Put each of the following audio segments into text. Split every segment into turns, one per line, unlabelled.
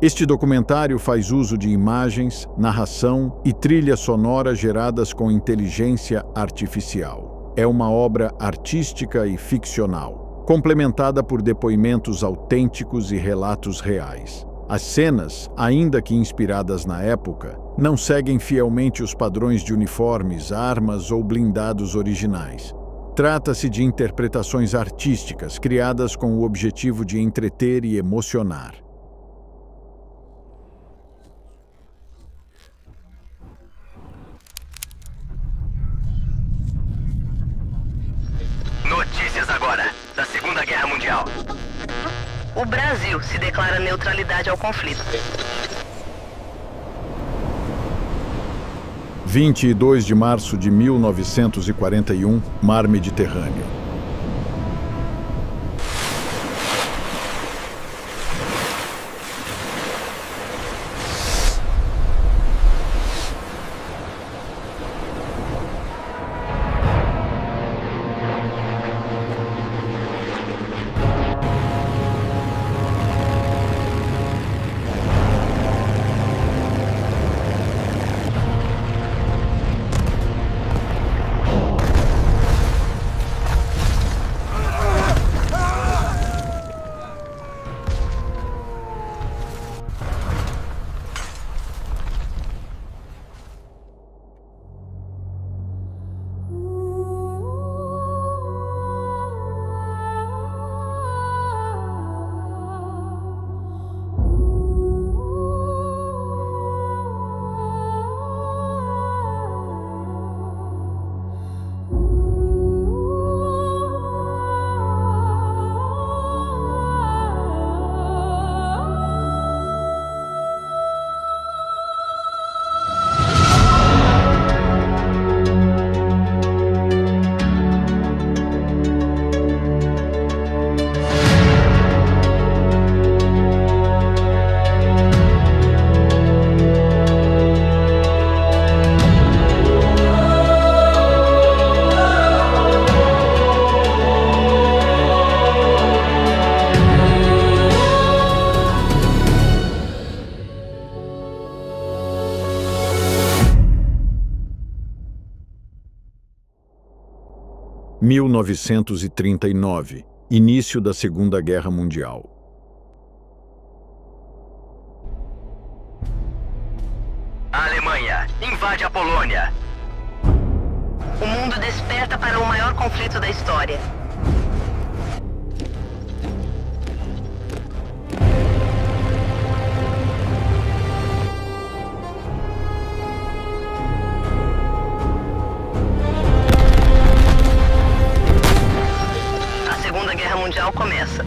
Este documentário faz uso de imagens, narração e trilha sonora geradas com inteligência artificial. É uma obra artística e ficcional, complementada por depoimentos autênticos e relatos reais. As cenas, ainda que inspiradas na época, não seguem fielmente os padrões de uniformes, armas ou blindados originais. Trata-se de interpretações artísticas criadas com o objetivo de entreter e emocionar.
Notícias agora, da Segunda Guerra Mundial.
O Brasil se declara neutralidade ao conflito.
22 de março de 1941, Mar Mediterrâneo. – 1939, início da Segunda Guerra Mundial.
A Alemanha invade a Polônia.
O mundo desperta para o maior conflito da história. A Segunda Guerra Mundial começa.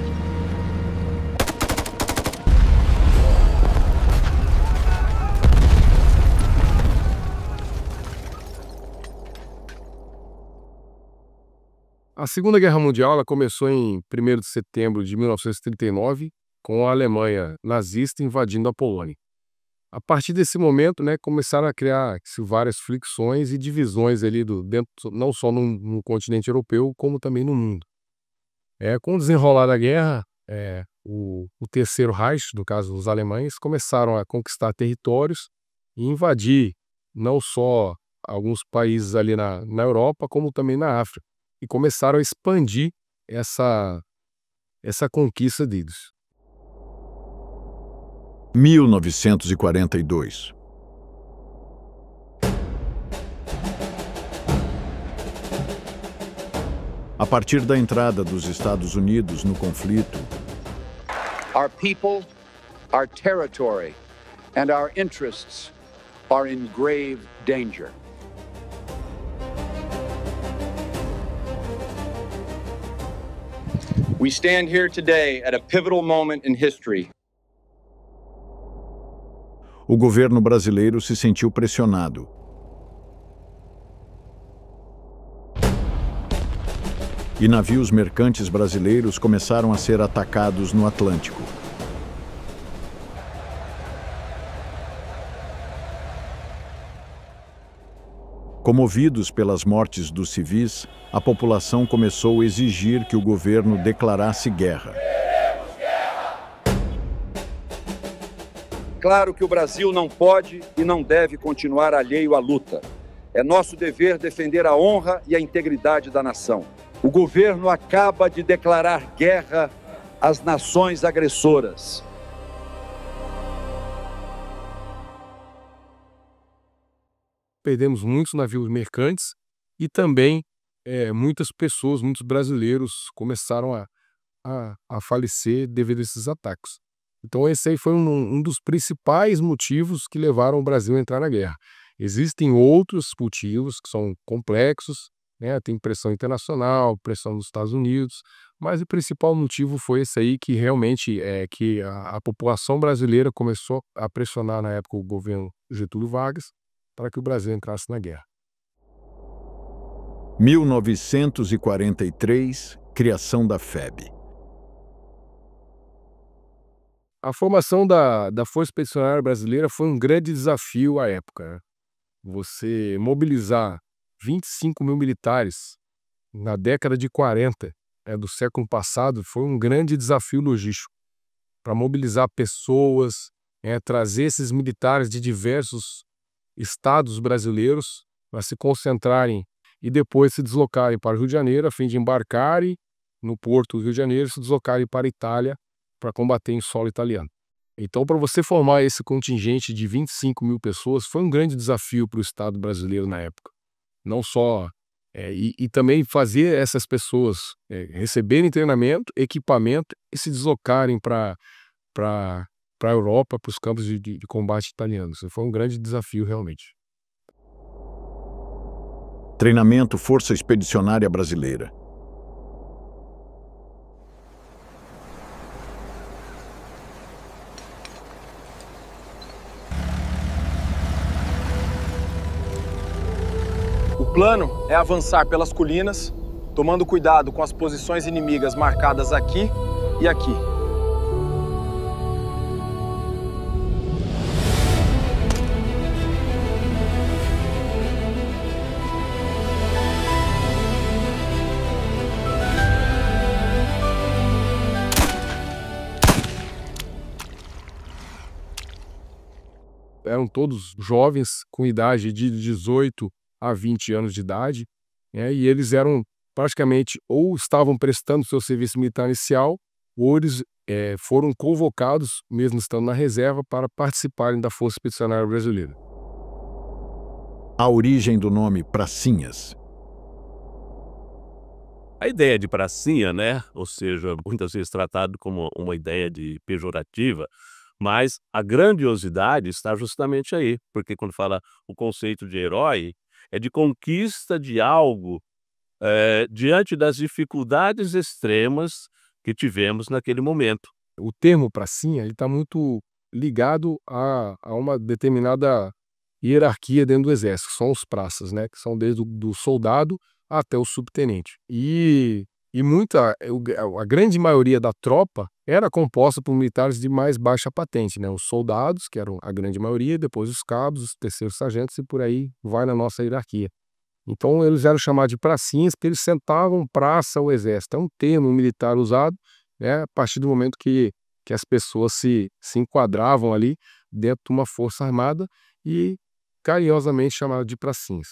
A Segunda Guerra Mundial ela começou em 1º de setembro de 1939, com a Alemanha nazista invadindo a Polônia. A partir desse momento, começaram a criar-se várias fricções e divisões ali dentro, não só no continente europeu, como também no mundo. Com o desenrolar da guerra, o Terceiro Reich, no caso os alemães, começaram a conquistar territórios e invadir não só alguns países ali na Europa, como também na África. E começaram a expandir essa conquista deles.
1942. A partir da entrada dos Estados Unidos no conflito,
our people, our territory, and our interests are in grave danger.
We stand here today at a pivotal moment in history.
O governo brasileiro se sentiu pressionado. E navios mercantes brasileiros começaram a ser atacados no Atlântico. Comovidos pelas mortes dos civis, a população começou a exigir que o governo declarasse guerra.
Claro que o Brasil não pode e não deve continuar alheio à luta. É nosso dever defender a honra e a integridade da nação. O governo acaba de declarar guerra às nações agressoras.
Perdemos muitos navios mercantes e também muitas pessoas, muitos brasileiros começaram a falecer devido a esses ataques. Então esse aí foi um dos principais motivos que levaram o Brasil a entrar na guerra. Existem outros motivos que são complexos, né? Tem pressão internacional, pressão dos Estados Unidos, mas o principal motivo foi esse aí, que realmente que a população brasileira começou a pressionar na época o governo Getúlio Vargas para que o Brasil entrasse na guerra.
1943, criação da FEB.
A formação da Força Expedicionária Brasileira foi um grande desafio à época, né? Você mobilizar 25 mil militares na década de 40, do século passado, foi um grande desafio logístico para mobilizar pessoas, trazer esses militares de diversos estados brasileiros para se concentrarem e depois se deslocarem para o Rio de Janeiro, a fim de embarcarem no porto do Rio de Janeiro e se deslocarem para a Itália para combater em solo italiano. Então, para você formar esse contingente de 25 mil pessoas, foi um grande desafio para o Estado brasileiro na época. Não só... e também fazer essas pessoas receberem treinamento, equipamento e se deslocarem para a Europa, para os campos de combate italianos. Foi um grande desafio, realmente.
Treinamento Força Expedicionária Brasileira.
O plano é avançar pelas colinas, tomando cuidado com as posições inimigas marcadas aqui e aqui.
Eram todos jovens com idade de 18 a 20 anos de idade, e eles eram praticamente ou estavam prestando seu serviço militar inicial, ou eles foram convocados, mesmo estando na reserva, para participarem da Força Expedicionária Brasileira.
A origem do nome Pracinhas.
A ideia de pracinha, né, ou seja, muitas vezes tratado como uma ideia pejorativa, mas a grandiosidade está justamente aí, porque quando fala o conceito de herói, é de conquista de algo diante das dificuldades extremas que tivemos naquele momento.
O termo pracinha está muito ligado a uma determinada hierarquia dentro do exército, que são os praças, né, que são desde do soldado até o subtenente. E a grande maioria da tropa era composta por militares de mais baixa patente, né? Os soldados, que eram a grande maioria, depois os cabos, os terceiros sargentos e por aí vai na nossa hierarquia. Então eles eram chamados de pracinhas porque eles sentavam praça ao exército. É um termo militar usado, né, a partir do momento que as pessoas se enquadravam ali dentro de uma força armada e carinhosamente chamado de pracinhas.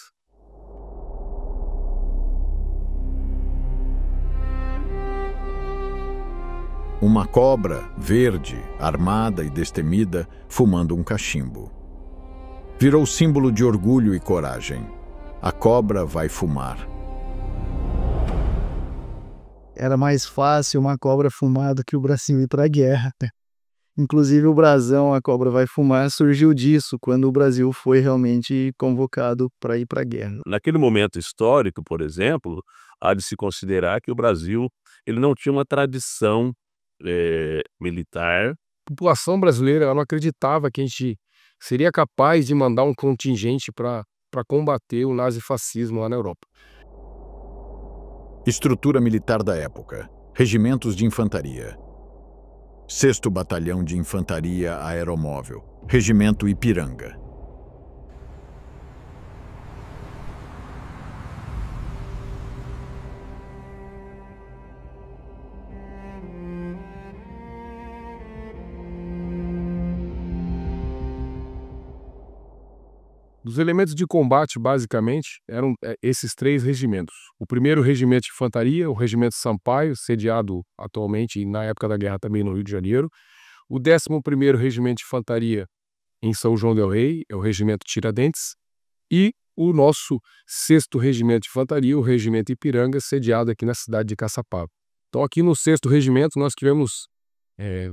Uma cobra verde, armada e destemida, fumando um cachimbo. Virou símbolo de orgulho e coragem. A cobra vai fumar.
Era mais fácil uma cobra fumar do que o bracinho ir para a guerra, né? Inclusive o brasão, a cobra vai fumar, surgiu disso, quando o Brasil foi realmente convocado para ir para a guerra.
Naquele momento histórico, por exemplo, há de se considerar que o Brasil ele não tinha uma tradição militar.
A população brasileira ela não acreditava que a gente seria capaz de mandar um contingente para combater o nazifascismo lá na Europa.
Estrutura militar da época. Regimentos de infantaria. 6º Batalhão de Infantaria Aeromóvel. Regimento Ipiranga.
Dos elementos de combate, basicamente, eram esses 3 regimentos. O primeiro regimento de infantaria, o regimento Sampaio, sediado atualmente e na época da guerra também no Rio de Janeiro. O 11º regimento de infantaria em São João del Rei, é o regimento Tiradentes. E o nosso 6º regimento de infantaria, o regimento Ipiranga, sediado aqui na cidade de Caçapava. Então aqui no 6º regimento nós tivemos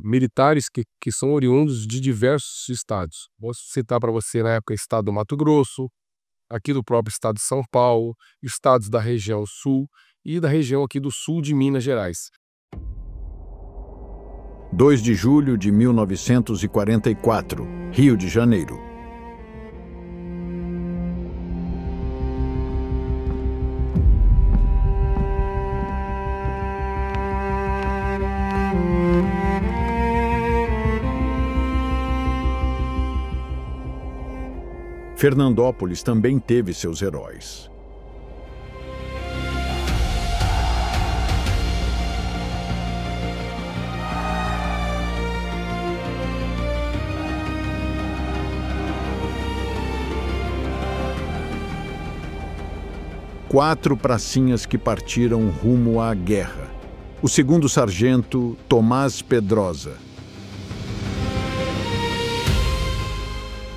militares que são oriundos de diversos estados. Vou citar para você na época o estado do Mato Grosso, aqui do próprio estado de São Paulo, estados da região sul e da região aqui do sul de Minas Gerais.
2 de julho de 1944, Rio de Janeiro. Fernandópolis também teve seus heróis. Quatro pracinhas que partiram rumo à guerra. O 2º sargento Tomás Pedrosa.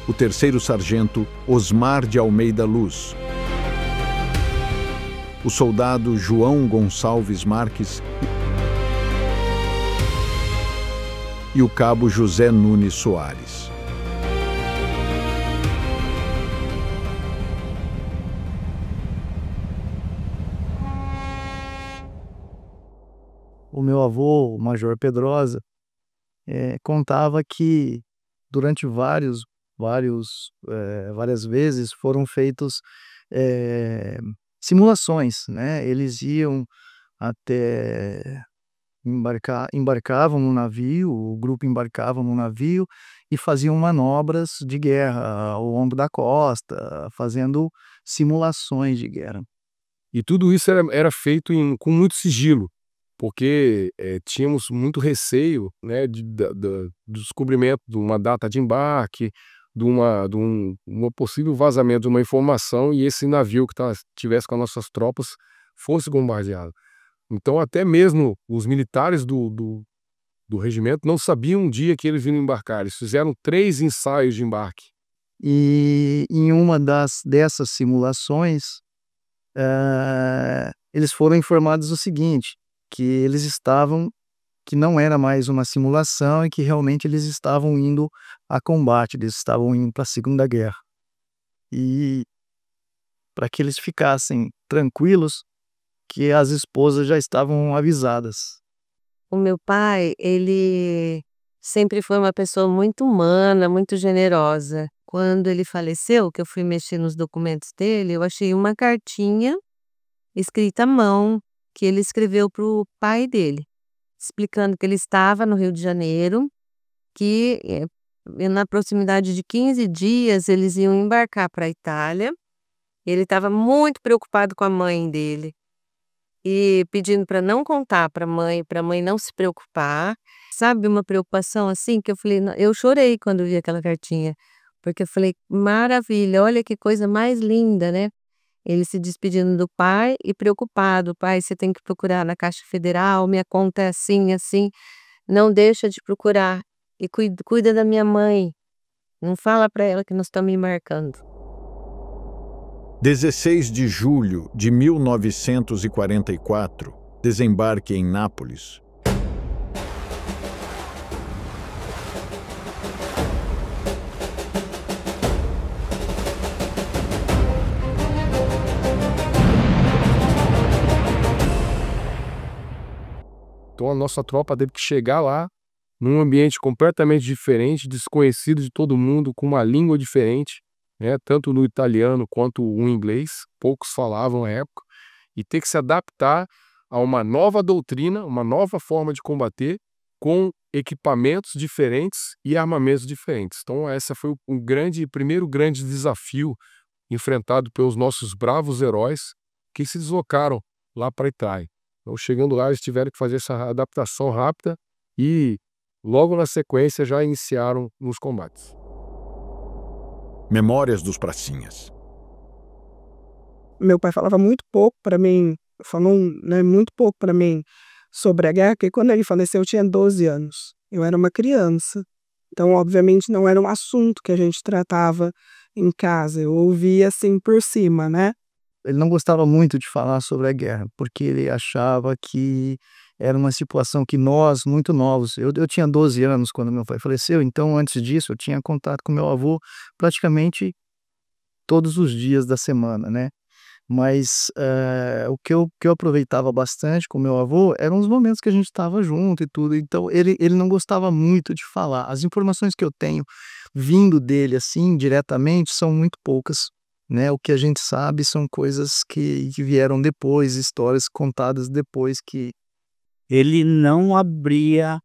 O 3º sargento Osmar de Almeida Luz. O soldado João Gonçalves Marques e o cabo José Nunes Soares.
O meu avô, o Major Pedrosa, contava que durante várias vezes foram feitos simulações, né? Eles iam até embarcavam no navio, o grupo embarcava no navio e faziam manobras de guerra ao longo da costa, fazendo simulações de guerra.
E tudo isso era feito com muito sigilo, porque tínhamos muito receio, né, do descobrimento de uma data de embarque, de um possível vazamento de uma informação e esse navio que tivesse com as nossas tropas fosse bombardeado. Então até mesmo os militares do regimento não sabiam um dia que eles iam embarcar. Eles fizeram 3 ensaios de embarque.
E em uma dessas simulações, eles foram informados o seguinte, que não era mais uma simulação e que realmente eles estavam indo a combate, eles estavam indo para a Segunda Guerra. E para que eles ficassem tranquilos, que as esposas já estavam avisadas.
O meu pai, ele sempre foi uma pessoa muito humana, muito generosa. Quando ele faleceu, que eu fui mexer nos documentos dele, eu achei uma cartinha escrita à mão, que ele escreveu para o pai dele, explicando que ele estava no Rio de Janeiro, que na proximidade de 15 dias eles iam embarcar para a Itália. Ele estava muito preocupado com a mãe dele e pedindo para não contar para a mãe não se preocupar. Sabe, uma preocupação assim que eu falei, eu chorei quando vi aquela cartinha, porque eu falei, maravilha, olha que coisa mais linda, né? Ele se despedindo do pai e preocupado. Pai, você tem que procurar na Caixa Federal, minha conta é assim, assim. Não deixa de procurar. E cuida da minha mãe. Não fala para ela que nós estamos embarcando.
16 de julho de 1944, desembarque em Nápoles.
Então a nossa tropa teve que chegar lá, num ambiente completamente diferente, desconhecido de todo mundo, com uma língua diferente, né, tanto no italiano quanto o inglês, poucos falavam à época, e ter que se adaptar a uma nova doutrina, uma nova forma de combater, com equipamentos diferentes e armamentos diferentes. Então esse foi o primeiro grande desafio enfrentado pelos nossos bravos heróis que se deslocaram lá para a Itália. Então, chegando lá, eles tiveram que fazer essa adaptação rápida e, logo na sequência, já iniciaram nos combates.
Memórias dos pracinhas.
Meu pai falava muito pouco para mim, falou, né, muito pouco para mim sobre a guerra, porque quando ele faleceu eu tinha 12 anos. Eu era uma criança. Então, obviamente, não era um assunto que a gente tratava em casa. Eu ouvia assim por cima, né?
Ele não gostava muito de falar sobre a guerra, porque ele achava que era uma situação que nós, muito novos, eu tinha 12 anos quando meu pai faleceu, então antes disso eu tinha contato com meu avô praticamente todos os dias da semana, né? Mas o que eu aproveitava bastante com meu avô eram os momentos que a gente estava junto e tudo, então ele não gostava muito de falar. As informações que eu tenho vindo dele assim diretamente são muito poucas, né? O que a gente sabe são coisas que vieram depois, histórias contadas depois que
Ele não abria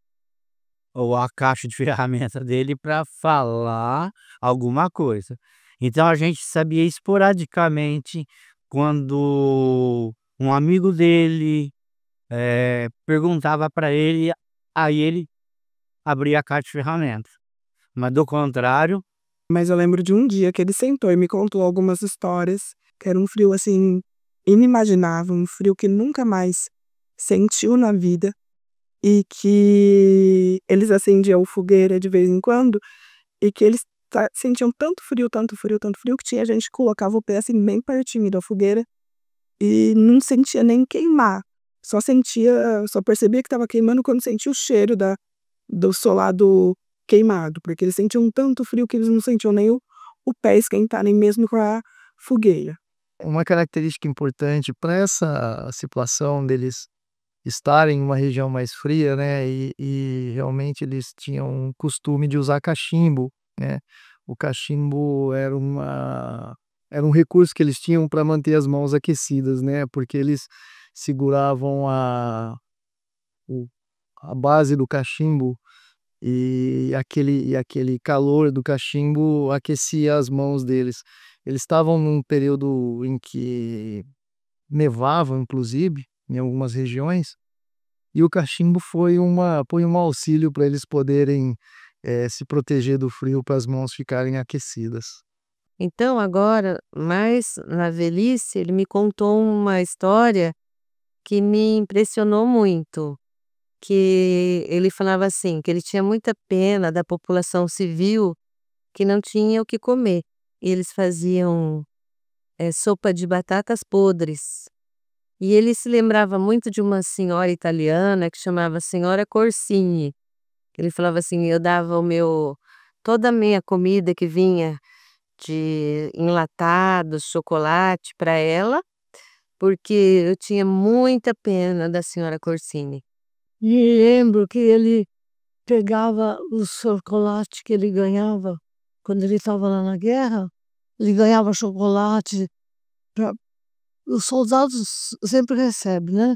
a caixa de ferramenta dele para falar alguma coisa. Então a gente sabia esporadicamente quando um amigo dele, perguntava para ele, aí ele abria a caixa de ferramentas. Mas do contrário,
Mas eu lembro de um dia que ele sentou e me contou algumas histórias, que era um frio assim inimaginável, um frio que nunca mais sentiu na vida e que eles acendiam fogueira de vez em quando e que eles sentiam tanto frio, tanto frio, tanto frio que tinha gente que colocava o pé assim bem pertinho da fogueira e não sentia nem queimar. Só percebia que estava queimando quando sentia o cheiro do solado queimado, porque eles sentiam tanto frio que eles não sentiam nem o pé esquentar, nem mesmo com a fogueira.
uma característica importante para essa situação deles estarem em uma região mais fria, né, e realmente eles tinham o costume de usar cachimbo, né. O cachimbo era um recurso que eles tinham para manter as mãos aquecidas, né, porque eles seguravam o a base do cachimbo e aquele calor do cachimbo aquecia as mãos deles. Eles estavam num período em que nevava, inclusive, em algumas regiões, e o cachimbo foi um auxílio para eles poderem, se proteger do frio, para as mãos ficarem aquecidas.
Então agora, mais na velhice, ele me contou uma história que me impressionou muito, que ele falava assim, que ele tinha muita pena da população civil que não tinha o que comer. E eles faziam, sopa de batatas podres. E ele se lembrava muito de uma senhora italiana que chamava Senhora Corsini. Ele falava assim: "Eu dava toda a minha comida que vinha de enlatados, chocolate para ela, porque eu tinha muita pena da senhora Corsini". E lembro que ele pegava o chocolate que ele ganhava quando ele estava lá na guerra, ele ganhava chocolate pra os soldados sempre recebem, né,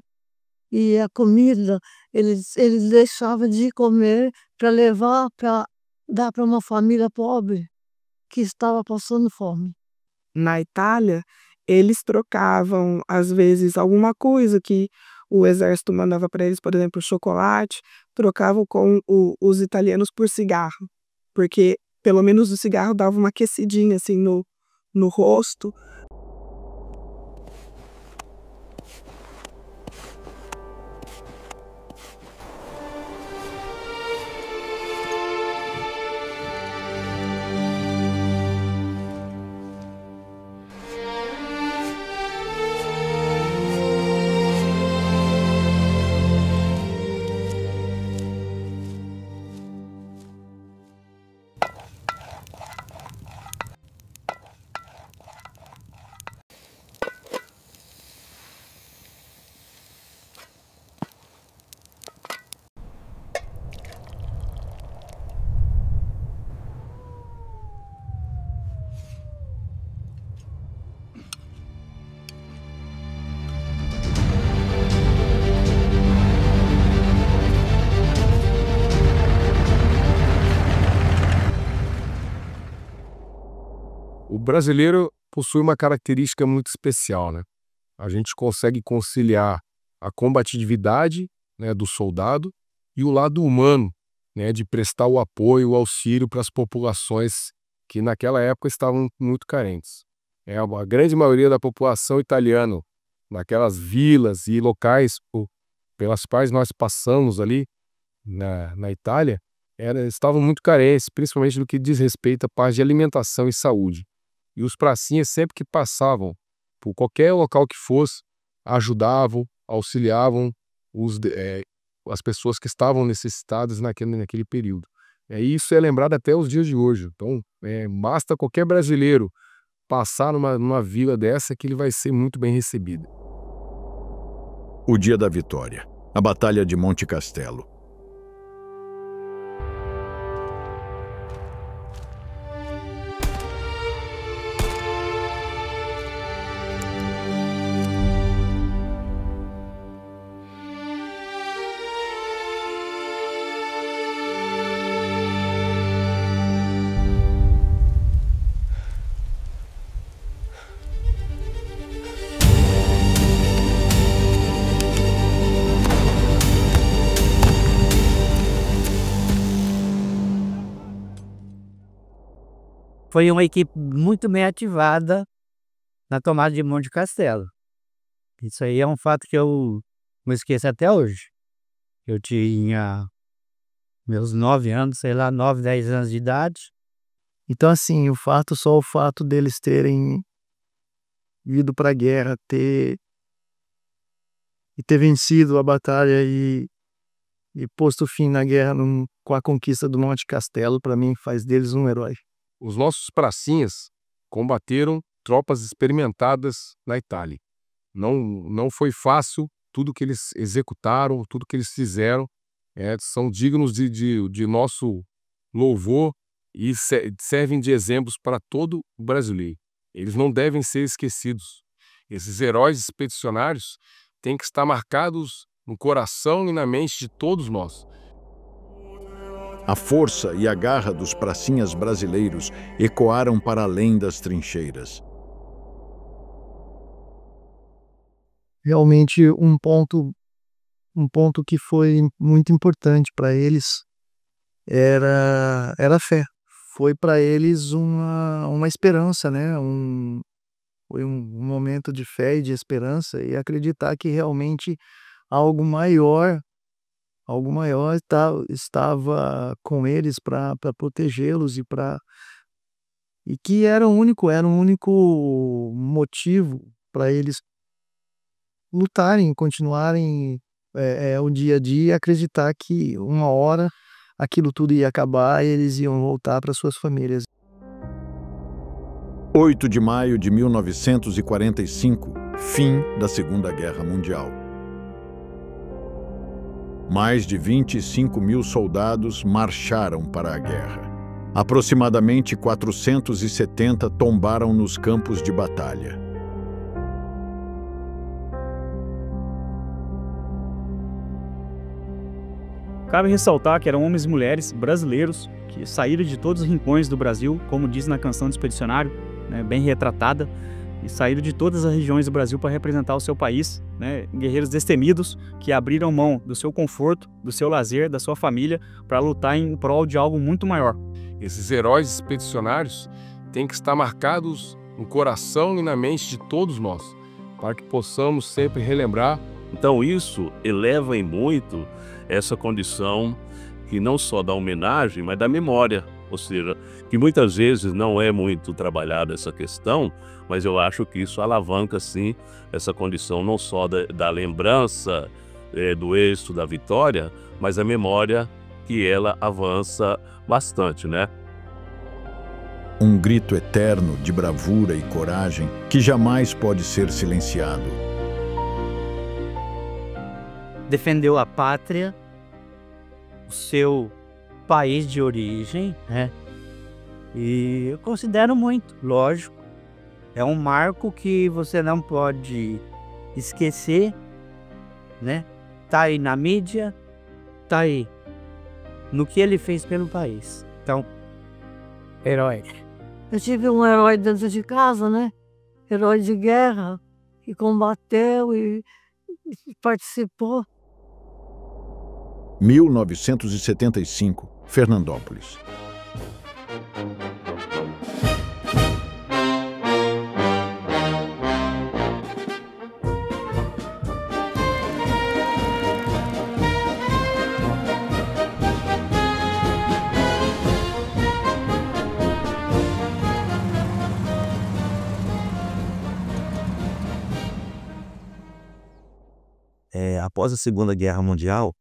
e a comida eles deixava de comer para levar para dar para uma família pobre que estava passando fome.
Na Itália, eles trocavam, às vezes, alguma coisa que o exército mandava para eles, por exemplo, chocolate, trocavam com os italianos por cigarro, porque pelo menos o cigarro dava uma aquecidinha assim no rosto.
O brasileiro possui uma característica muito especial, né? A gente consegue conciliar a combatividade, né, do soldado e o lado humano, né, de prestar o apoio, o auxílio para as populações que naquela época estavam muito carentes. A grande maioria da população italiana, naquelas vilas e locais pelas quais nós passamos ali na Itália, estavam muito carentes, principalmente no que diz respeito à parte de alimentação e saúde. E os pracinhas, sempre que passavam por qualquer local que fosse, ajudavam, auxiliavam as pessoas que estavam necessitadas naquele período. Isso é lembrado até os dias de hoje. Então, basta qualquer brasileiro passar numa vila dessa que ele vai ser muito bem recebido.
O dia da vitória, a Batalha de Monte Castelo.
Foi uma equipe muito bem ativada na tomada de Monte Castelo. Isso aí é um fato que eu não esqueço até hoje. Eu tinha meus 9 anos, sei lá, 9, 10 anos de idade.
Então, assim, só o fato deles terem ido para a guerra, ter vencido a batalha e posto fim na guerra com a conquista do Monte Castelo, para mim, faz deles um herói.
Os nossos pracinhas combateram tropas experimentadas na Itália. Não foi fácil tudo que eles executaram, tudo que eles fizeram. São dignos de nosso louvor e servem de exemplos para todo o brasileiro. Eles não devem ser esquecidos. Esses heróis expedicionários têm que estar marcados no coração e na mente de todos nós.
A força e a garra dos pracinhas brasileiros ecoaram para além das trincheiras.
Realmente um ponto que foi muito importante para eles era a fé. Foi para eles uma esperança, né? Foi um momento de fé e de esperança e acreditar que realmente algo maior estava com eles para protegê-los e que era um único motivo para eles lutarem, continuarem o dia a dia e acreditar que uma hora aquilo tudo ia acabar e eles iam voltar para suas famílias.
8 de maio de 1945, fim da Segunda Guerra Mundial. Mais de 25 mil soldados marcharam para a guerra. Aproximadamente 470 tombaram nos campos de batalha.
Cabe ressaltar que eram homens e mulheres brasileiros que saíram de todos os rincões do Brasil, como diz na canção do Expedicionário, né, bem retratada, e saíram de todas as regiões do Brasil para representar o seu país, né, guerreiros destemidos que abriram mão do seu conforto, do seu lazer, da sua família, para lutar em prol de algo muito maior.
Esses heróis expedicionários têm que estar marcados no coração e na mente de todos nós, para que possamos sempre relembrar.
Então isso eleva em muito essa condição que não só da homenagem, mas da memória. Ou seja, que muitas vezes não é muito trabalhada essa questão, mas eu acho que isso alavanca, sim, essa condição não só da lembrança do êxito, da vitória, mas a memória que ela avança bastante, né?
Um grito eterno de bravura e coragem que jamais pode ser silenciado.
Defendeu a pátria, o seu país de origem, né? E eu considero muito, lógico. É um marco que você não pode esquecer, né? Tá aí na mídia, tá aí no que ele fez pelo país. Então, herói.
Eu tive um herói dentro de casa, né? Herói de guerra, que combateu e participou.
1975, Fernandópolis.
Após a Segunda Guerra Mundial,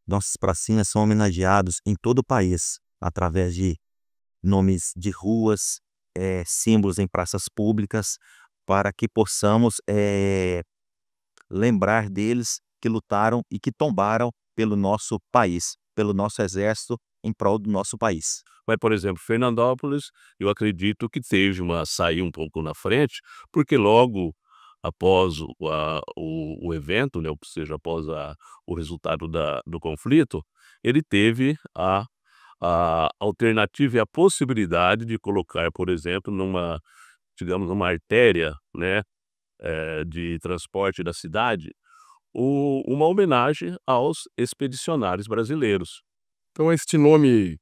nossas pracinhas são homenageados em todo o país, através de nomes de ruas, símbolos em praças públicas, para que possamos lembrar deles que lutaram e que tombaram pelo nosso país, pelo nosso exército, em prol do nosso país.
Mas, por exemplo, Fernandópolis, eu acredito que teve uma sair um pouco na frente, porque logo após o evento, né, ou seja, após o resultado do conflito, ele teve a alternativa e a possibilidade de colocar, por exemplo, digamos, numa artéria, né, de transporte da cidade, uma homenagem aos expedicionários brasileiros.
Então, este nome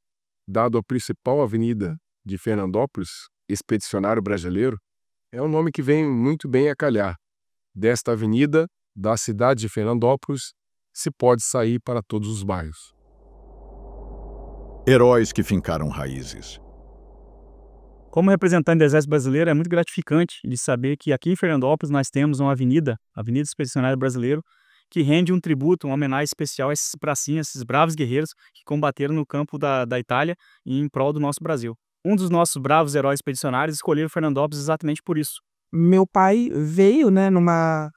dado à principal avenida de Fernandópolis, Expedicionário Brasileiro, é um nome que vem muito bem a calhar. Desta avenida, da cidade de Fernandópolis, se pode sair para todos os bairros.
Heróis que fincaram raízes.
Como representante do Exército Brasileiro, é muito gratificante de saber que aqui em Fernandópolis nós temos uma avenida, Avenida Expedicionário Brasileiro, que rende um tributo, uma homenagem especial a esses pracinhas, esses bravos guerreiros que combateram no campo da Itália em prol do nosso Brasil. Um dos nossos bravos heróis expedicionários escolheram Fernandópolis exatamente por isso.
Meu pai veio, né, numa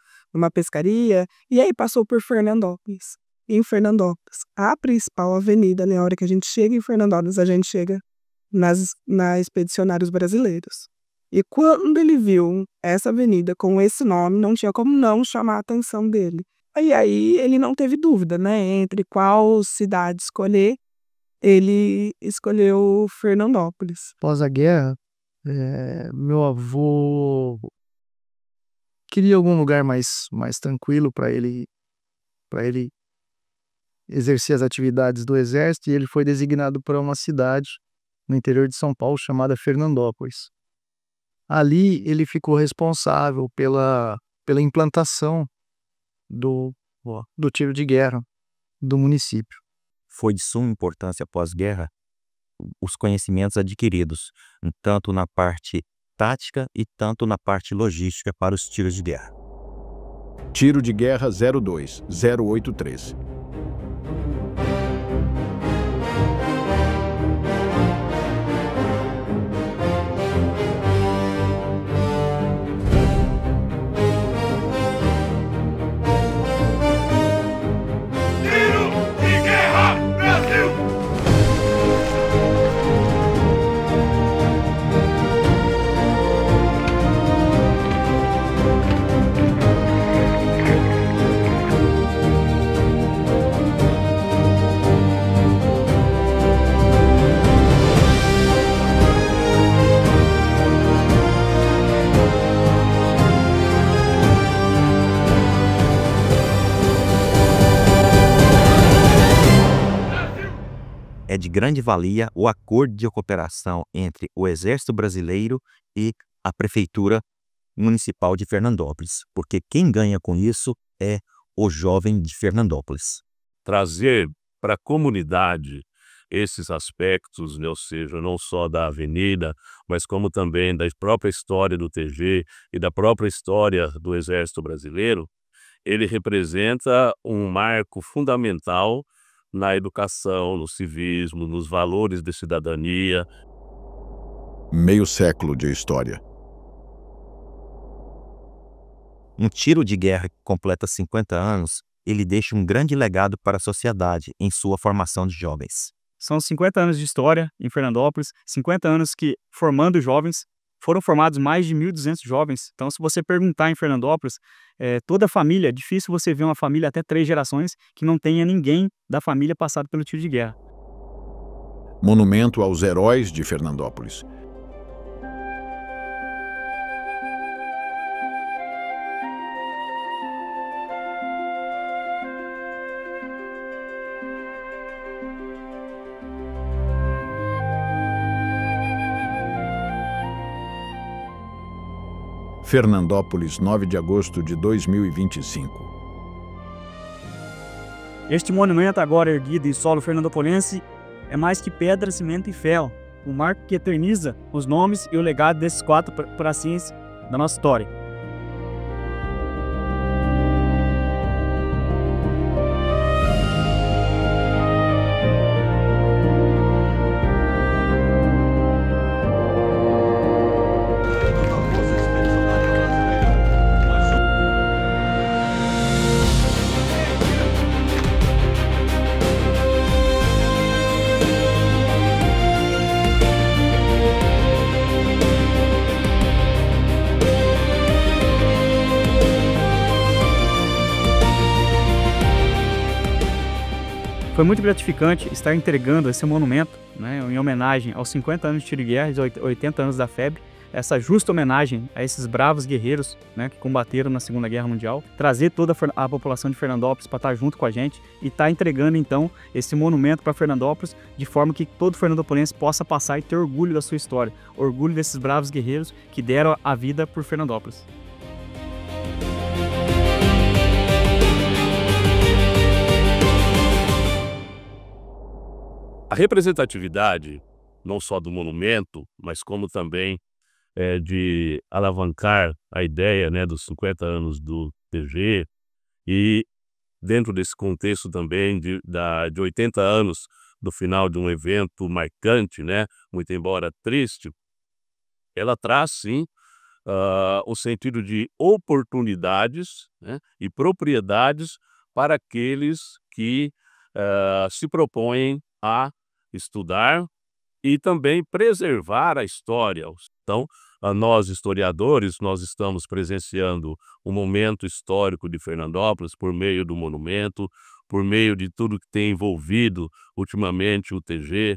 pescaria e aí passou por Fernandópolis. Em Fernandópolis, a principal avenida, né, a hora que a gente chega em Fernandópolis, a gente chega na Expedicionários Brasileiros. E quando ele viu essa avenida com esse nome, não tinha como não chamar a atenção dele. E aí ele não teve dúvida, né, entre qual cidade escolher, ele escolheu Fernandópolis.
Após a guerra, meu avô queria algum lugar mais tranquilo para ele exercer as atividades do exército, e ele foi designado para uma cidade no interior de São Paulo chamada Fernandópolis. Ali ele ficou responsável pela implantação do tiro de guerra do município.
Foi de suma importância pós-guerra os conhecimentos adquiridos, tanto na parte tática e tanto na parte logística para os tiros de guerra.
Tiro de Guerra 02-083.
É de grande valia o acordo de cooperação entre o Exército Brasileiro e a Prefeitura Municipal de Fernandópolis, porque quem ganha com isso é o jovem de Fernandópolis.
Trazer para a comunidade esses aspectos, né, ou seja, não só da avenida, mas como também da própria história do TG e da própria história do Exército Brasileiro, ele representa um marco fundamental na educação, no civismo, nos valores de cidadania.
Meio século de história.
Um tiro de guerra que completa 50 anos, ele deixa um grande legado para a sociedade em sua formação de jovens.
São 50 anos de história em Fernandópolis, 50 anos que, formando jovens, foram formados mais de 1.200 jovens. Então, se você perguntar em Fernandópolis, toda a família, é difícil você ver uma família até 3 gerações que não tenha ninguém da família passado pelo tiro de guerra.
Monumento aos heróis de Fernandópolis. Fernandópolis, 9 de agosto de 2025.
Este monumento, agora erguido em solo fernandopolense, é mais que pedra, cimento e fel, um marco que eterniza os nomes e o legado desses 4 pracinhas da nossa história. Foi muito gratificante estar entregando esse monumento, né, em homenagem aos 50 anos de tiro de guerra e 80 anos da FEB, essa justa homenagem a esses bravos guerreiros, né, que combateram na Segunda Guerra Mundial, trazer toda a população de Fernandópolis para estar junto com a gente e estar entregando então esse monumento para Fernandópolis de forma que todo fernandopolense possa passar e ter orgulho da sua história, orgulho desses bravos guerreiros que deram a vida por Fernandópolis.
A representatividade, não só do monumento, mas como também de alavancar a ideia, né, dos 50 anos do TG e dentro desse contexto também de 80 anos do final de um evento marcante, né, muito embora triste, ela traz sim o sentido de oportunidades, né, e propriedades para aqueles que se propõem a estudar e também preservar a história. Então, nós historiadores, nós estamos presenciando um momento histórico de Fernandópolis por meio do monumento, por meio de tudo que tem envolvido ultimamente o TG,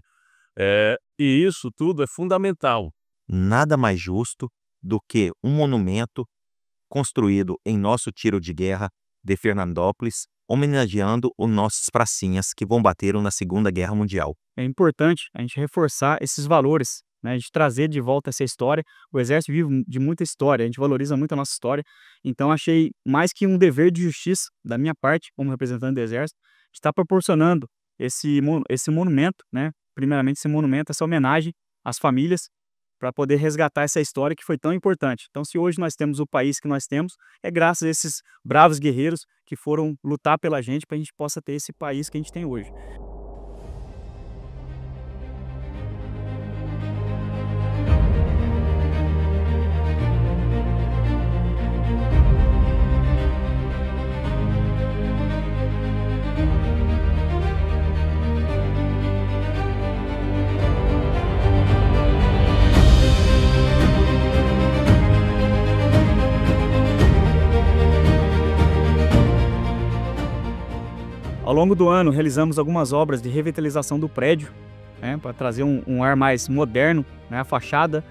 e isso tudo é fundamental.
Nada mais justo do que um monumento construído em nosso tiro de guerra de Fernandópolis, homenageando os nossos pracinhas que combateram na Segunda Guerra Mundial.
É importante a gente reforçar esses valores, né, a gente trazer de volta essa história. O Exército vive de muita história, a gente valoriza muito a nossa história, então achei mais que um dever de justiça da minha parte, como representante do Exército, de estar proporcionando esse monumento, né, primeiramente esse monumento, essa homenagem às famílias, para poder resgatar essa história que foi tão importante. Então, se hoje nós temos o país que nós temos, é graças a esses bravos guerreiros que foram lutar pela gente para a gente possa ter esse país que a gente tem hoje. Ao longo do ano, realizamos algumas obras de revitalização do prédio, né, para trazer um ar mais moderno, né, a fachada.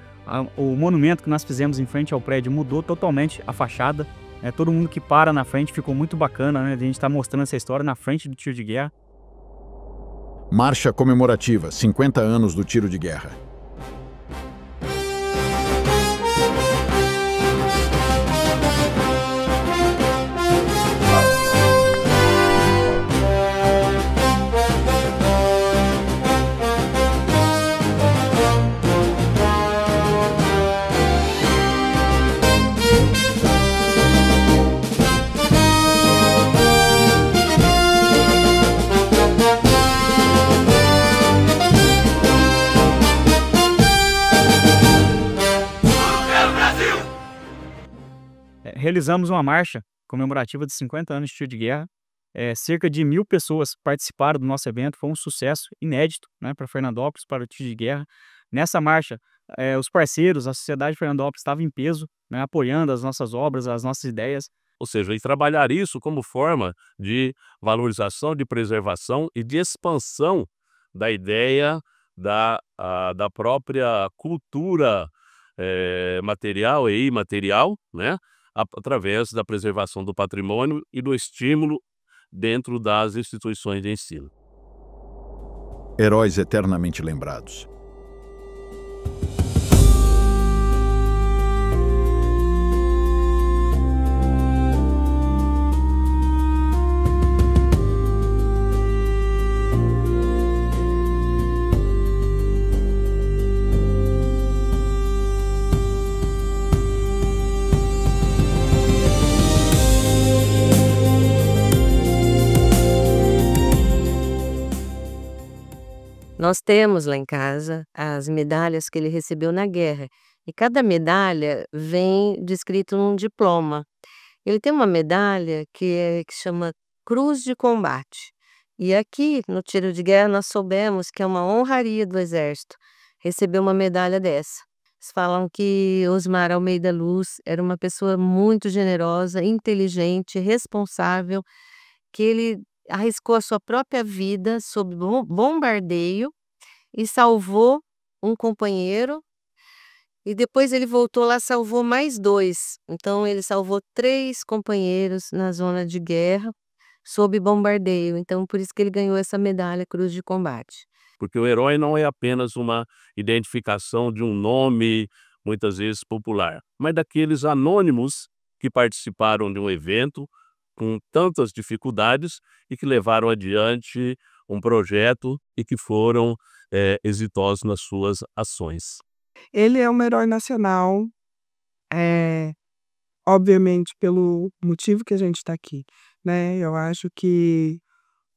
O monumento que nós fizemos em frente ao prédio mudou totalmente a fachada. Né, todo mundo que para na frente ficou muito bacana, né, a gente estar mostrando essa história na frente do tiro de guerra.
Marcha comemorativa, 50 anos do tiro de guerra.
Realizamos uma marcha comemorativa de 50 anos de tiro de guerra. Cerca de 1000 pessoas participaram do nosso evento, foi um sucesso inédito, né, para Fernandópolis, para o tiro de guerra. Nessa marcha, os parceiros, a sociedade de Fernandópolis estava em peso, né, apoiando as nossas obras, as nossas ideias.
Ou seja, e trabalhar isso como forma de valorização, de preservação e de expansão da ideia da própria cultura material e imaterial, né? Através da preservação do patrimônio e do estímulo dentro das instituições de ensino.
Heróis eternamente lembrados.
Nós temos lá em casa as medalhas que ele recebeu na guerra. E cada medalha vem descrito num diploma. Ele tem uma medalha que chama Cruz de Combate. E aqui, no tiro de guerra, nós soubemos que é uma honraria do Exército receber uma medalha dessa. Eles falam que Osmar Almeida Luz era uma pessoa muito generosa, inteligente, responsável, que ele arriscou a sua própria vida sob bombardeio e salvou um companheiro. E depois ele voltou lá, salvou mais 2. Então ele salvou 3 companheiros na zona de guerra sob bombardeio. Então por isso que ele ganhou essa medalha Cruz de Combate.
Porque o herói não é apenas uma identificação de um nome, muitas vezes popular, mas daqueles anônimos que participaram de um evento com tantas dificuldades e que levaram adiante um projeto e que foram exitosos nas suas ações.
Ele é um herói nacional, obviamente pelo motivo que a gente está aqui, né? Eu acho que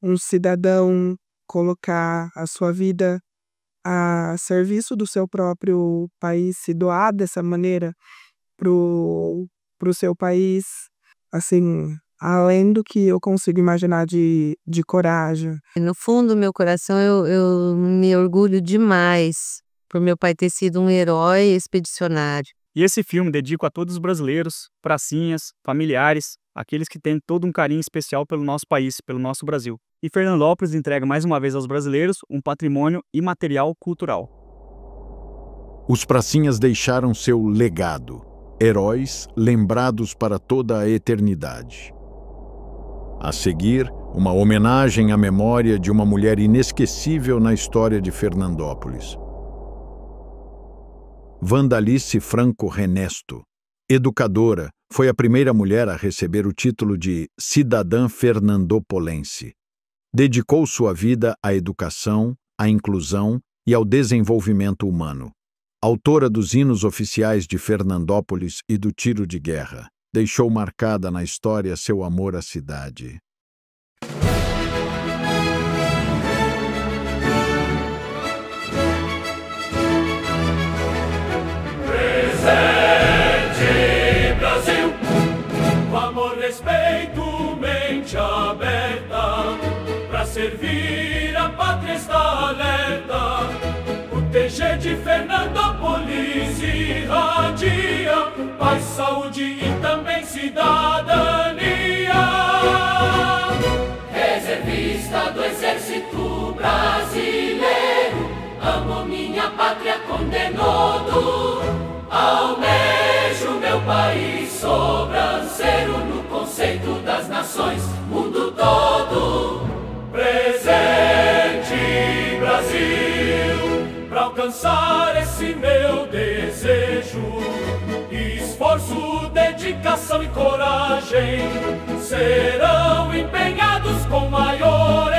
um cidadão colocar a sua vida a serviço do seu próprio país, se doar dessa maneira pro seu país, assim, além do que eu consigo imaginar de coragem.
No fundo do meu coração, eu me orgulho demais por meu pai ter sido um herói expedicionário.
E esse filme dedico a todos os brasileiros, pracinhas, familiares, aqueles que têm todo um carinho especial pelo nosso país, pelo nosso Brasil. E Fernandópolis entrega mais uma vez aos brasileiros um patrimônio imaterial cultural.
Os pracinhas deixaram seu legado, heróis lembrados para toda a eternidade. A seguir, uma homenagem à memória de uma mulher inesquecível na história de Fernandópolis. Vandalice Franco Renesto, educadora, foi a primeira mulher a receber o título de cidadã fernandopolense. Dedicou sua vida à educação, à inclusão e ao desenvolvimento humano. Autora dos hinos oficiais de Fernandópolis e do tiro de guerra, deixou marcada na história seu amor à cidade.
Presente Brasil, com amor, respeito, mente aberta, pra servir a pátria está alerta. O TG de Fernandópolis irradia paz, saúde e também cidadania. Reservista do Exército Brasileiro, amo minha pátria com denodo. Almejo meu país sobranceiro no conceito das nações, mundo todo. Presente Brasil, pra alcançar esse meu desejo, esforço, dedicação e coragem serão empenhados com maior